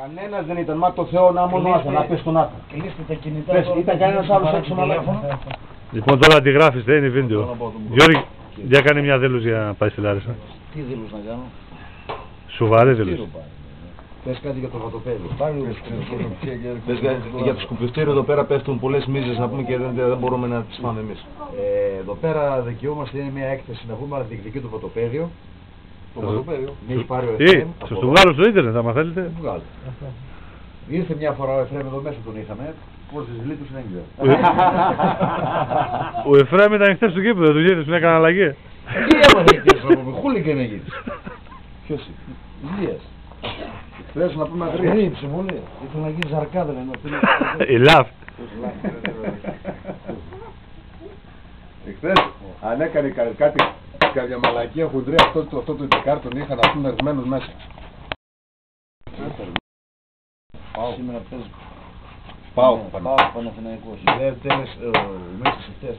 Κανένας δεν ήταν, μα το Θεό να μόνο άθα, να πες τον άθα. Κλείστε τα κινητά. Ήταν κανένας άλλος έξω να λέει. Λοιπόν, τώρα αντιγράφεις, δεν είναι βίντεο. Γιώργη, για κάνει μια δήλωση για να πάει στη Λάρισα. Τι δήλωση να κάνω? Σοβαρή δήλωση. Πες κάτι για το βατοπέδιο. Για το σκουπιστήριο εδώ πέρα πέφτουν πολλές μίζες να πούμε και δεν μπορούμε να τις πάμε εμείς. Εδώ πέρα δικαιούμαστε, είναι μια έκθεση να πούμε, αλλά διεκδικεί το βατοπέδιο. Το βατοπέδιο. Έχει πάρει ο Εφραίμ. Σας το βγάλω στο ίντερνετ, άμα θέλετε. Ήρθε μια φορά ο Εφραίμ εδώ μέσα, τον είχαμε. Πόσες λίτρους δεν ξέρω. Ο Εφραίμ ήταν χθες στο κήπεδο, του γύρισε, έκανε αλλαγή. Τι έμαθε χθες από μου, χούλιγκαν να γίνεις. Ποιος είναι? Ηλίας. Θες να πούμε αγρία. Ρίψε μου λέει. Ήθελα να γίνει ζαρκάδα λένε. Η Λαφ. Εχθές αν έκανε κάτι κάποια μαλακία χοντρή, αυτό το Ιτεκάρ τον είχαν αυτόν εργμένος μέσα. Σήμερα παίζει. Πάω Παναθηναϊκός. Δεν τέλες μέσα σε αυτές.